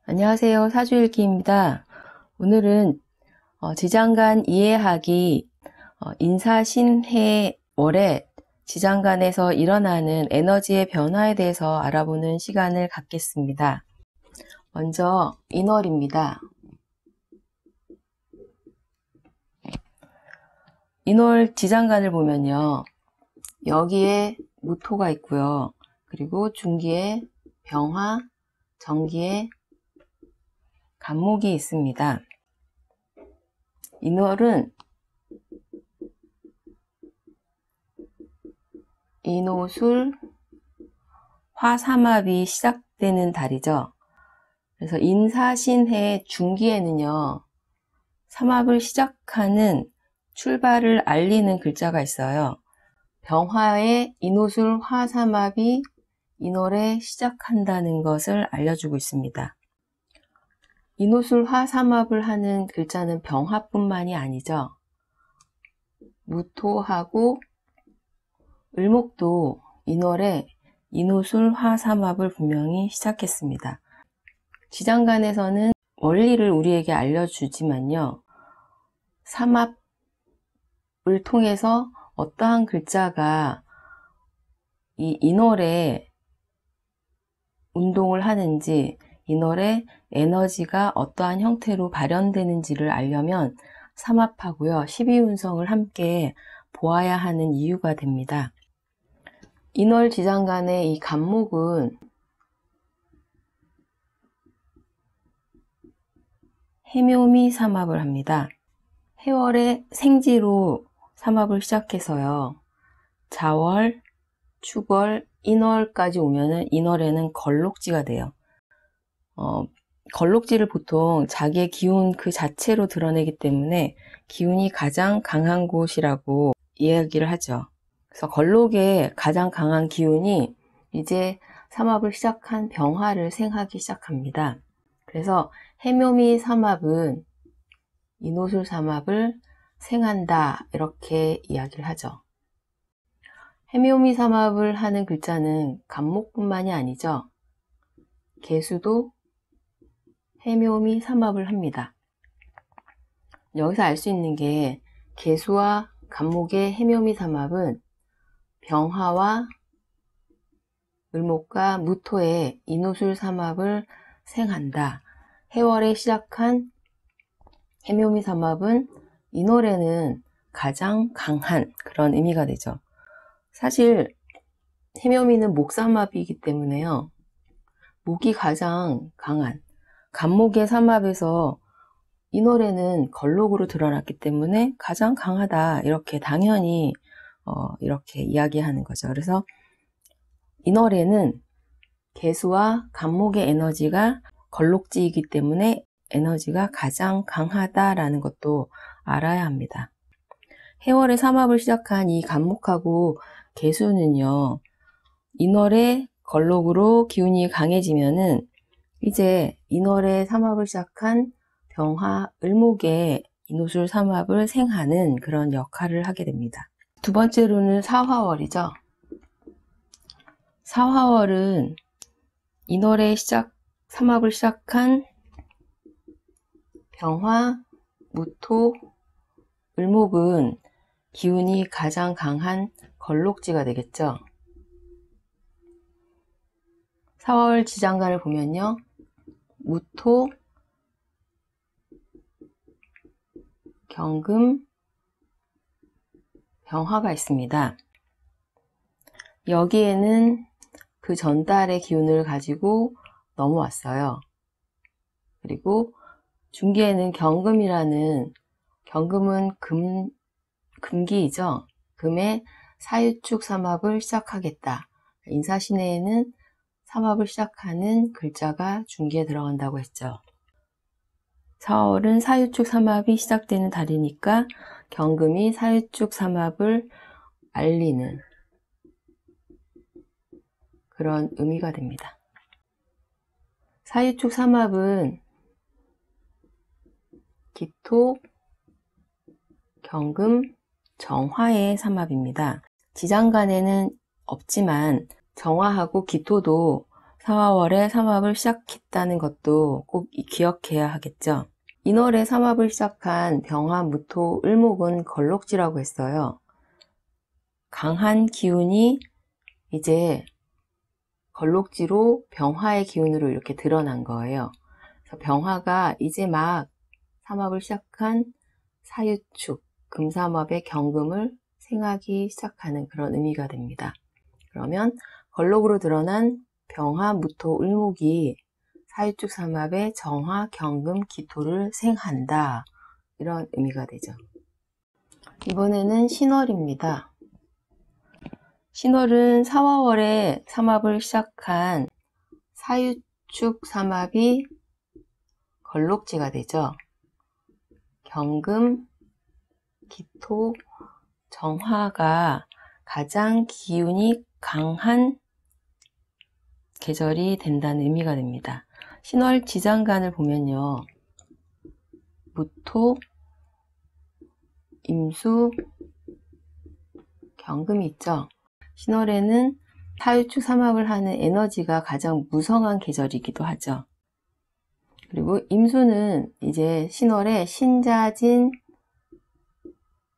안녕하세요. 사주일기입니다. 오늘은 지장간 이해하기 인사신해월에 지장간에서 일어나는 에너지의 변화에 대해서 알아보는 시간을 갖겠습니다. 먼저 인월입니다. 인월 지장간을 보면요. 여기에 무토가 있고요. 그리고 중기에 병화, 정기에 간목이 있습니다. 인월은 인오술 화삼합이 시작되는 달이죠. 그래서 인사신해 중기에는요, 삼합을 시작하는 출발을 알리는 글자가 있어요. 병화에 인오술 화삼합이 인월에 시작한다는 것을 알려주고 있습니다. 인오술 화삼합을 하는 글자는 병화뿐만이 아니죠. 무토하고 을목도 인월에 인오술 화삼합을 분명히 시작했습니다. 지장간에서는 원리를 우리에게 알려주지만요. 삼합을 통해서 어떠한 글자가 이 인월에 운동을 하는지, 인월에 에너지가 어떠한 형태로 발현되는지를 알려면 삼합하고요, 12운성을 함께 보아야 하는 이유가 됩니다. 인월 지장간의 이 간목은 해묘미 삼합을 합니다. 해월에 생지로 삼합을 시작해서요. 자월, 축월, 인월까지 오면은 인월에는 걸록지가 돼요. 걸록지를 보통 자기의 기운 그 자체로 드러내기 때문에 기운이 가장 강한 곳이라고 이야기를 하죠. 그래서 걸록의 가장 강한 기운이 이제 삼합을 시작한 병화를 생하기 시작합니다. 그래서 해묘미 삼합은 인오술 삼합을 생한다, 이렇게 이야기를 하죠. 해묘미 삼합을 하는 글자는 간목뿐만이 아니죠. 개수도 해묘미 삼합을 합니다. 여기서 알 수 있는 게 개수와 간목의 해묘미 삼합은 병화와 을목과 무토의 인오술 삼합을 생한다. 해월에 시작한 해묘미 삼합은 인월에는 가장 강한 그런 의미가 되죠. 사실 해묘미는 목삼합이기 때문에요. 목이 가장 강한 간목의 삼합에서 인월에는 걸록으로 드러났기 때문에 가장 강하다, 이렇게 당연히 이렇게 이야기하는 거죠. 그래서 인월에는 개수와 간목의 에너지가 걸록지이기 때문에 에너지가 가장 강하다라는 것도 알아야 합니다. 해월에 삼합을 시작한 이 간목하고 개수는요, 인월에 걸록으로 기운이 강해지면은 이제 인월에 삼합을 시작한 병화, 을목의 인오술 삼합을 생하는 그런 역할을 하게 됩니다. 두 번째로는 사화월이죠. 사화월은 인월에 삼합을 시작한 병화, 무토, 을목은 기운이 가장 강한 걸록지가 되겠죠. 사월 지장간을 보면요. 무토, 경금, 병화가 있습니다. 여기에는 그 전달의 기운을 가지고 넘어왔어요. 그리고 중기에는 경금은 금기이죠. 금의 사유축 삼합을 시작하겠다. 인사신해에는 삼합을 시작하는 글자가 중기에 들어간다고 했죠. 4월은 사유축 삼합이 시작되는 달이니까 경금이 사유축 삼합을 알리는 그런 의미가 됩니다. 사유축 삼합은 기토, 경금, 정화의 삼합입니다. 지장간에는 없지만 정화하고 기토도 사화월에 삼합을 시작했다는 것도 꼭 기억해야 하겠죠. 인월에 삼합을 시작한 병화, 무토, 을목은 걸록지라고 했어요. 강한 기운이 이제 걸록지로 병화의 기운으로 이렇게 드러난 거예요. 그래서 병화가 이제 막 삼합을 시작한 사유축, 금삼합의 경금을 생하기 시작하는 그런 의미가 됩니다. 그러면 걸록으로 드러난 병화, 무토, 을목이 사유축 삼합의 정화, 경금, 기토를 생한다. 이런 의미가 되죠. 이번에는 신월입니다. 신월은 사화월에 삼합을 시작한 사유축 삼합이 걸록지가 되죠. 경금, 기토, 정화가 가장 기운이 강한 계절이 된다는 의미가 됩니다. 신월 지장간을 보면요. 무토, 임수, 경금이 있죠. 신월에는 사유축 삼합을 하는 에너지가 가장 무성한 계절이기도 하죠. 그리고 임수는 이제 신월에 신자진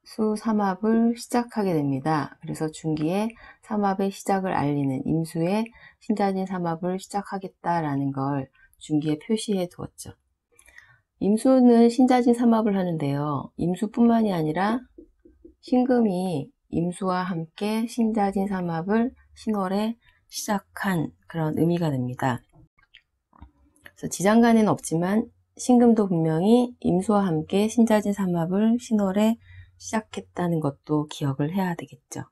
수 삼합을 시작하게 됩니다. 그래서 중기에 삼합의 시작을 알리는 임수에 신자진 삼합을 시작하겠다라는 걸 중기에 표시해 두었죠. 임수는 신자진 삼합을 하는데요. 임수뿐만이 아니라 신금이 임수와 함께 신자진 삼합을 신월에 시작한 그런 의미가 됩니다. 그래서 지장간에는 없지만 신금도 분명히 임수와 함께 신자진 삼합을 신월에 시작했다는 것도 기억을 해야 되겠죠.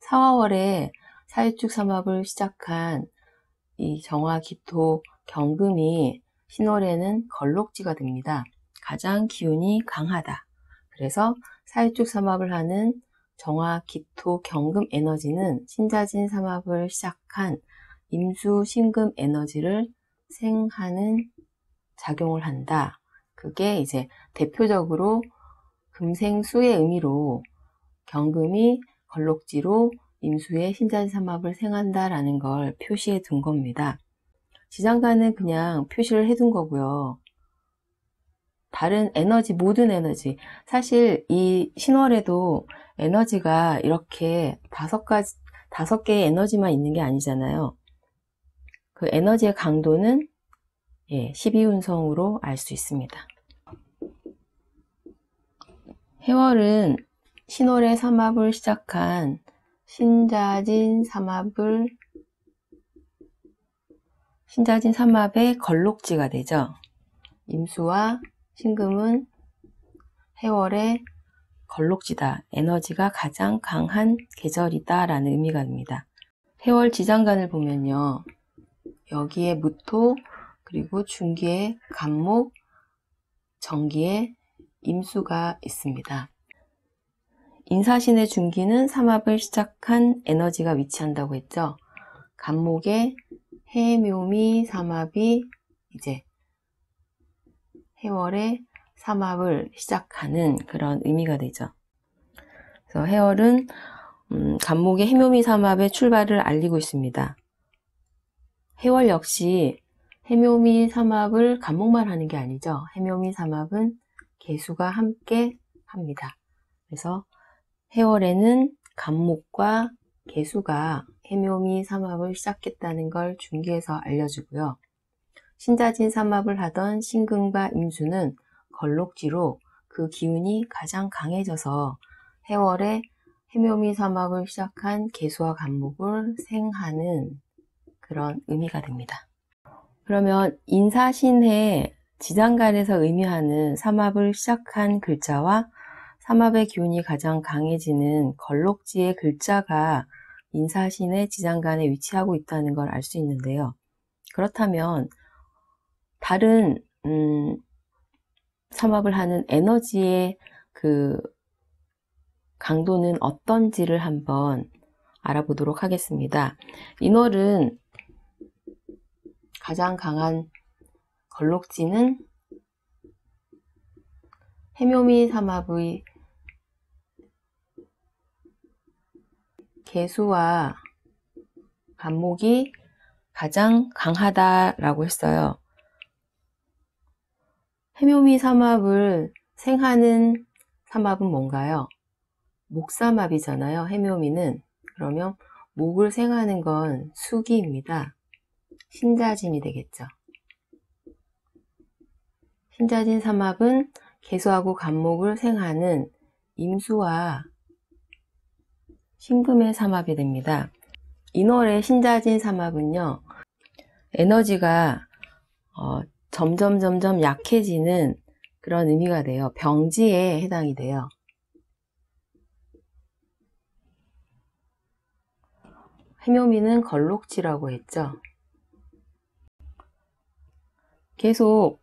사화월에 사유축 삼합을 시작한 이 정화, 기토, 경금이 신월에는 걸록지가 됩니다. 가장 기운이 강하다. 그래서 사유축 삼합을 하는 정화, 기토, 경금 에너지는 신자진 삼합을 시작한 임수, 신금 에너지를 생하는 작용을 한다. 그게 이제 대표적으로 금생수의 의미로 경금이 걸록지로 임수의 신자진 삼합을 생한다라는 걸 표시해 둔 겁니다. 지장간은 그냥 표시를 해둔 거고요. 다른 에너지, 모든 에너지. 사실 이 신월에도 에너지가 이렇게 다섯 개의 에너지만 있는 게 아니잖아요. 그 에너지의 강도는 12운성으로 알 수 있습니다. 해월은 신월에 삼합을 시작한 신자진 삼합의 걸록지가 되죠. 임수와 신금은 해월의 걸록지다. 에너지가 가장 강한 계절이다 라는 의미가 됩니다. 해월 지장간을 보면요. 여기에 무토, 그리고 중기에 간목, 정기에 임수가 있습니다. 인사신의 중기는 삼합을 시작한 에너지가 위치한다고 했죠. 간목에 해묘미 삼합이 이제 해월에 삼합을 시작하는 그런 의미가 되죠. 그래서 해월은 간목의 해묘미 삼합의 출발을 알리고 있습니다. 해월 역시 해묘미 삼합을 간목만 하는 게 아니죠. 해묘미 삼합은 계수가 함께 합니다. 그래서 해월에는 간목과 계수가 해묘미 삼합을 시작했다는 걸 중기에서 알려주고요. 신자진 삼합을 하던 신금과 임수는 걸록지로 그 기운이 가장 강해져서 해월에 해묘미 삼합을 시작한 계수와 간목을 생하는 그런 의미가 됩니다. 그러면 인사신해 지장간에서 의미하는 삼합을 시작한 글자와 삼합의 기운이 가장 강해지는 걸록지의 글자가 인사신의 지장간에 위치하고 있다는 걸 알 수 있는데요. 그렇다면 다른 삼합을 하는 에너지의 그 강도는 어떤지를 한번 알아보도록 하겠습니다. 인월은 가장 강한 걸록지는 해묘미 삼합의 계수와 간목이 가장 강하다라고 했어요. 해묘미 삼합을 생하는 삼합은 뭔가요? 목삼합이잖아요. 해묘미는. 그러면 목을 생하는 건 수기입니다. 신자진이 되겠죠. 신자진 삼합은 개수하고 간목을 생하는 임수와 신금의 삼합이 됩니다. 인월의 신자진 삼합은요, 에너지가 점점 약해지는 그런 의미가 돼요. 병지에 해당이 돼요. 해묘미는 걸록지라고 했죠. 계속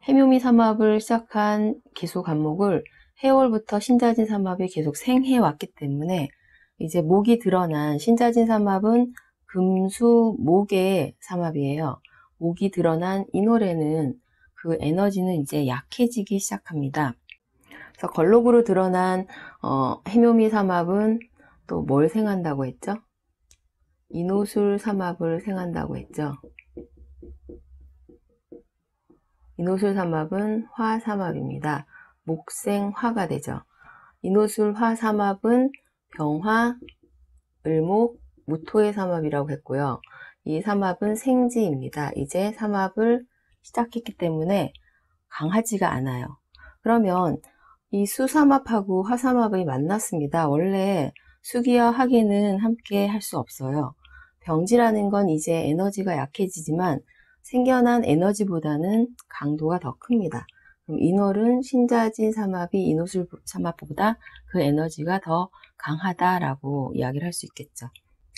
해묘미 삼합을 시작한 개수 간목을 해월부터 신자진 삼합이 계속 생해왔기 때문에 이제 목이 드러난 신자진 삼합은 금수 목의 삼합이에요. 목이 드러난 인월에는 그 에너지는 이제 약해지기 시작합니다. 그래서 걸록으로 드러난 해묘미 삼합은 또 뭘 생한다고 했죠? 인호술 삼합을 생한다고 했죠. 인호술 삼합은 화삼합입니다. 목생화가 되죠. 인호술 화삼합은 병화, 을목, 무토의 삼합이라고 했고요. 이 삼합은 생지입니다. 이제 삼합을 시작했기 때문에 강하지가 않아요. 그러면 이 수삼합하고 화삼합이 만났습니다. 원래 수기와 화기는 함께 할 수 없어요. 병지라는 건 이제 에너지가 약해지지만 생겨난 에너지보다는 강도가 더 큽니다. 그럼 인월은 신자진 삼합이 인호술 삼합보다 그 에너지가 더 강하다라고 이야기를 할 수 있겠죠.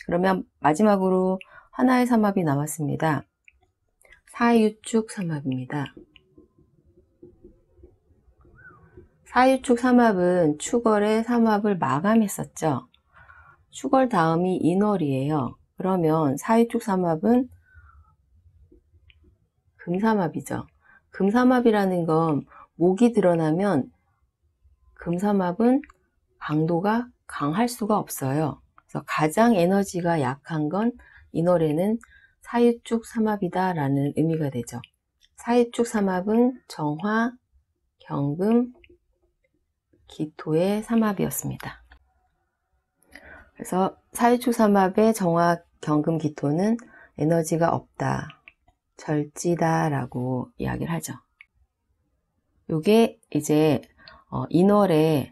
그러면 마지막으로 하나의 삼합이 남았습니다. 사유축 삼합입니다. 사유축 삼합은 축월의 삼합을 마감했었죠. 축월 다음이 인월이에요. 그러면 사유축 삼합은 금삼합이죠. 금삼합이라는 건 목이 드러나면 금삼합은 강도가 강할 수가 없어요. 그래서 가장 에너지가 약한 건 인월에는 사유축 삼합이다 라는 의미가 되죠. 사유축 삼합은 정화, 경금, 기토의 삼합이었습니다. 그래서 사유축 삼합의 정화, 경금, 기토는 에너지가 없다, 절지다 라고 이야기를 하죠. 요게 이제 인월에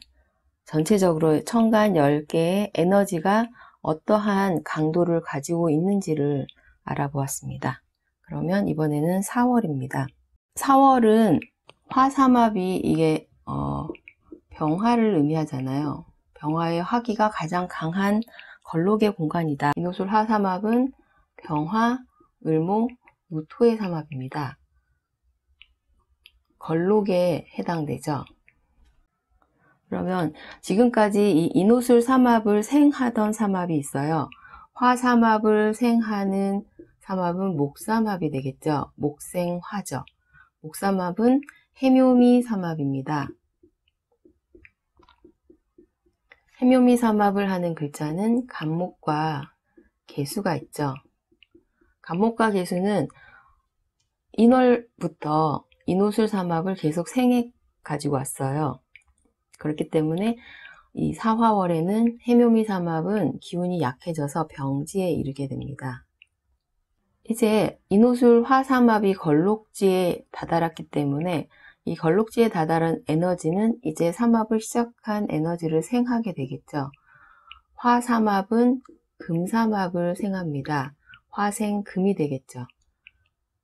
전체적으로 천간 10개의 에너지가 어떠한 강도를 가지고 있는지를 알아보았습니다. 그러면 이번에는 4월입니다. 4월은 화삼합이 이게 병화를 의미하잖아요. 병화의 화기가 가장 강한 걸록의 공간이다. 인호술 화삼합은 병화, 을목, 무토의 삼합입니다. 걸록에 해당되죠. 그러면 지금까지 이 인호술 삼합을 생하던 삼합이 있어요. 화삼합을 생하는 삼합은 목삼합이 되겠죠. 목생화죠. 목삼합은 해묘미 삼합입니다. 해묘미 삼합을 하는 글자는 간목과 개수가 있죠. 간목과 개수는 인월부터 인호술 삼합을 계속 생해 가지고 왔어요. 그렇기 때문에 이 사화월에는 해묘미 삼합은 기운이 약해져서 병지에 이르게 됩니다. 이제 인호술 화삼합이 걸록지에 다다랐기 때문에 이 걸록지에 다다른 에너지는 이제 삼합을 시작한 에너지를 생하게 되겠죠. 화삼합은 금삼합을 생합니다. 화생금이 되겠죠.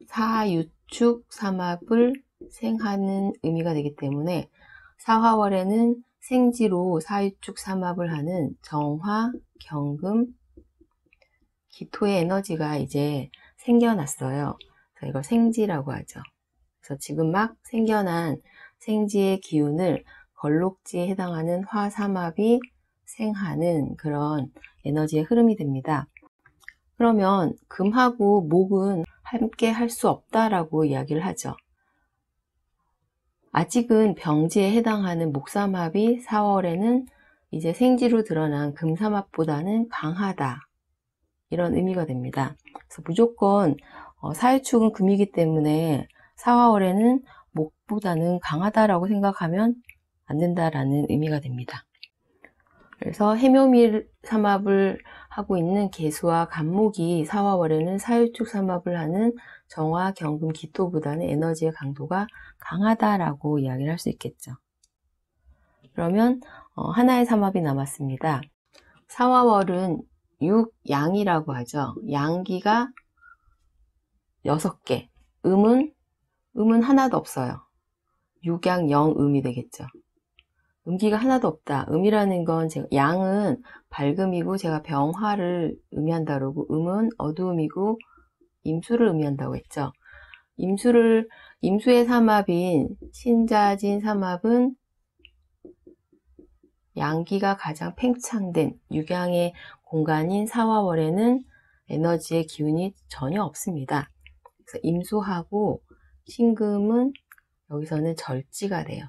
사유축 삼합을 생하는 의미가 되기 때문에 사화월에는 생지로 사유축 삼합을 하는 정화, 경금, 기토의 에너지가 이제 생겨났어요. 그래서 이걸 생지라고 하죠. 그래서 지금 막 생겨난 생지의 기운을 걸록지에 해당하는 화삼합이 생하는 그런 에너지의 흐름이 됩니다. 그러면 금하고 목은 함께 할 수 없다라고 이야기를 하죠. 아직은 병지에 해당하는 목삼합이 4월에는 이제 생지로 드러난 금삼합보다는 강하다. 이런 의미가 됩니다. 그래서 무조건 사유축은 금이기 때문에 사화월에는 목보다는 강하다라고 생각하면 안 된다라는 의미가 됩니다. 그래서 해묘미 삼합을 하고 있는 계수와 간목이 사화월에는 사유축 삼합을 하는 정화, 경금, 기토보다는 에너지의 강도가 강하다라고 이야기를 할 수 있겠죠. 그러면 하나의 삼합이 남았습니다. 사화월은 육양이라고 하죠. 양기가 6개, 음은 하나도 없어요. 육양 영음이 되겠죠. 음기가 하나도 없다. 음이라는 건 양은 밝음이고 제가 병화를 의미한다 그러고 음은 어두움이고 임수를 의미한다고 했죠. 임수의 삼합인 신자진 삼합은 양기가 가장 팽창된 육양의 공간인 사화월에는 에너지의 기운이 전혀 없습니다. 그래서 임수하고 신금은 여기서는 절지가 돼요.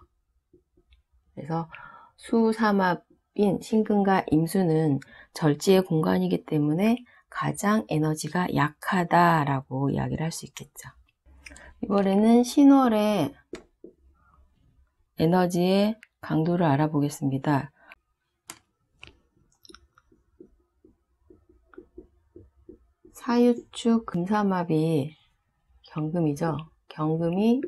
그래서 수삼합인 신금과 임수는 절지의 공간이기 때문에 가장 에너지가 약하다라고 이야기를 할 수 있겠죠. 이번에는 신월의 에너지의 강도를 알아보겠습니다. 사유축 금삼합이 경금이죠. 경금이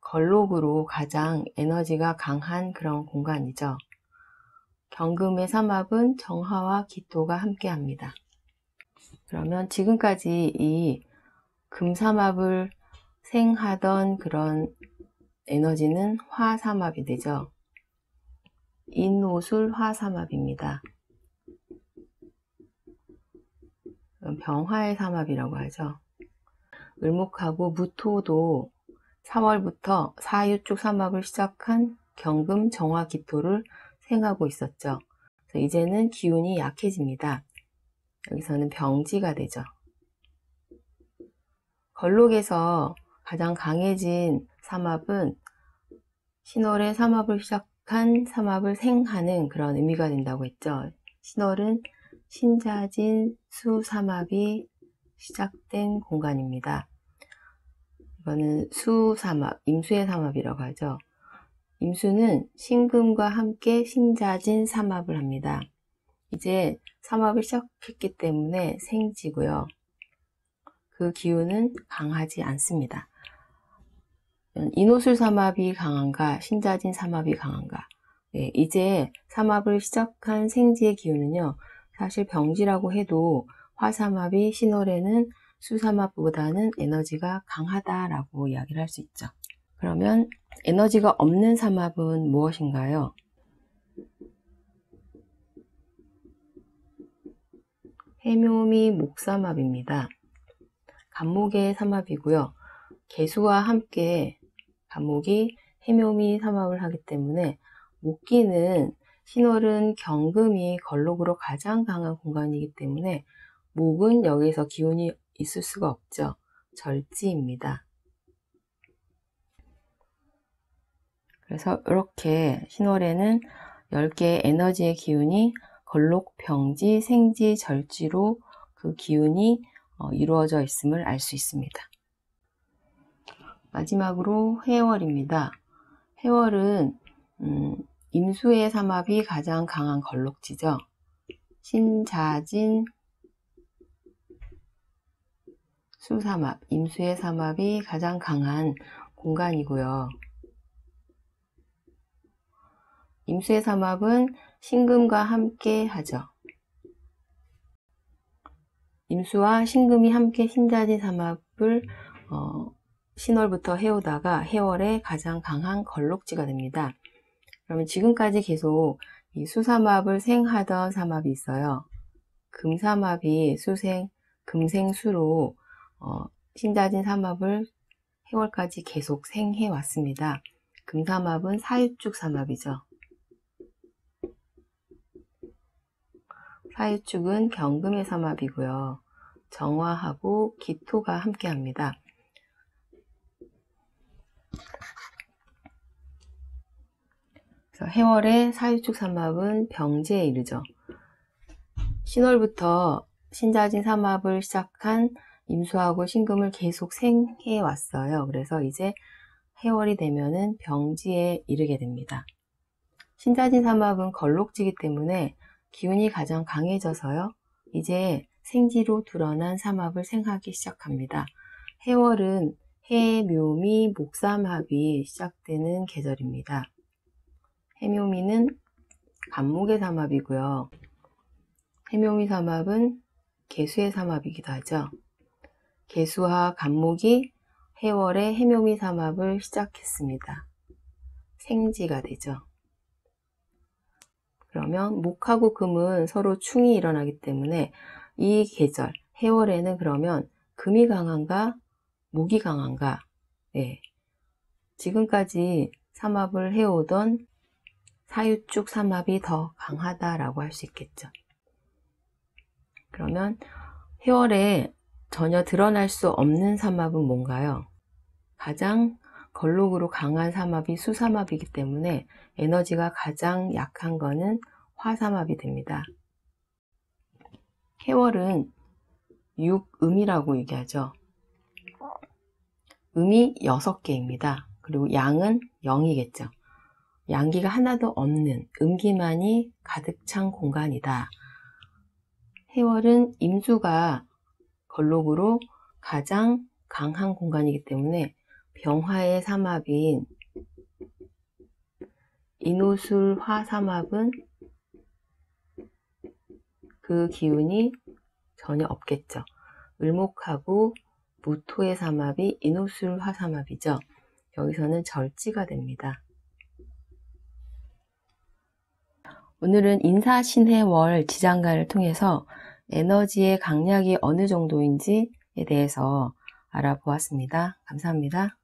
걸록으로 가장 에너지가 강한 그런 공간이죠. 경금의 삼합은 정화와 기토가 함께 합니다. 그러면 지금까지 이 금삼합을 생하던 그런 에너지는 화삼합이 되죠. 인오술 화삼합입니다. 병화의 삼합이라고 하죠. 을목하고 무토도 4월부터 사유축 삼합을 시작한 경금, 정화, 기토를 생하고 있었죠. 그래서 이제는 기운이 약해집니다. 여기서는 병지가 되죠. 걸록에서 가장 강해진 삼합은 신월의 삼합을 시작한 삼합을 생하는 그런 의미가 된다고 했죠. 신월은 신자진 수삼합이 시작된 공간입니다. 이거는 수삼합, 임수의 삼합이라고 하죠. 임수는 신금과 함께 신자진 삼합을 합니다. 이제 삼합을 시작했기 때문에 생지고요. 그 기운은 강하지 않습니다. 인오술 삼합이 강한가, 신자진 삼합이 강한가. 네, 이제 삼합을 시작한 생지의 기운은요, 사실 병지라고 해도 화삼합이 신월에는 수삼합보다는 에너지가 강하다라고 이야기를 할 수 있죠. 그러면 에너지가 없는 삼합은 무엇인가요? 해묘미 목삼합입니다. 간목의 삼합이고요. 계수와 함께 간목이 해묘미 삼합을 하기 때문에 목기는 신월은 경금이 걸록으로 가장 강한 공간이기 때문에 목은 여기서 기운이 있을 수가 없죠. 절지입니다. 그래서 이렇게 신월에는 10개의 에너지의 기운이 걸록, 병지, 생지, 절지로 그 기운이 이루어져 있음을 알 수 있습니다. 마지막으로 해월입니다. 해월은 임수의 삼합이 가장 강한 걸록지죠. 신자진 수삼합, 임수의 삼합이 가장 강한 공간이고요. 임수의 삼합은 신금과 함께 하죠. 임수와 신금이 함께 신자진 삼합을 신월부터 해오다가 해월에 가장 강한 걸록지가 됩니다. 그러면 지금까지 계속 이 수삼합을 생하던 삼합이 있어요. 금삼합이 금생수로 신자진 삼합을 해월까지 계속 생해 왔습니다. 금삼합은 사유축 삼합이죠. 사유축은 경금의 삼합이고요. 정화하고 기토가 함께 합니다. 그래서 해월의 사유축 삼합은 병지에 이르죠. 신월부터 신자진 삼합을 시작한 임수하고 신금을 계속 생해 왔어요. 그래서 이제 해월이 되면은 병지에 이르게 됩니다. 신자진 삼합은 걸록지기 때문에 기운이 가장 강해져서요. 이제 생지로 드러난 삼합을 생하기 시작합니다. 해월은 해, 묘미, 목삼합이 시작되는 계절입니다. 해묘미는 간목의 삼합이고요. 해묘미 삼합은 개수의 삼합이기도 하죠. 개수와 간목이 해월에 해묘미 삼합을 시작했습니다. 생지가 되죠. 그러면 목하고 금은 서로 충이 일어나기 때문에 이 계절 해월에는 그러면 금이 강한가 목이 강한가, 네. 지금까지 삼합을 해오던 사유축 삼합이 더 강하다라고 할 수 있겠죠. 그러면 해월에 전혀 드러날 수 없는 삼합은 뭔가요? 가장 걸록으로 강한 삼합이 수삼합이기 때문에 에너지가 가장 약한 거는 화삼합이 됩니다. 해월은 육음이라고 얘기하죠. 음이 6개입니다. 그리고 양은 0이겠죠. 양기가 하나도 없는 음기만이 가득 찬 공간이다. 해월은 임수가 걸록으로 가장 강한 공간이기 때문에 병화의 삼합인 인오술화 삼합은 그 기운이 전혀 없겠죠. 을목하고 무토의 삼합이 인오술화 삼합이죠. 여기서는 절지가 됩니다. 오늘은 인사신해월 지장간을 통해서 에너지의 강약이 어느 정도인지에 대해서 알아보았습니다. 감사합니다.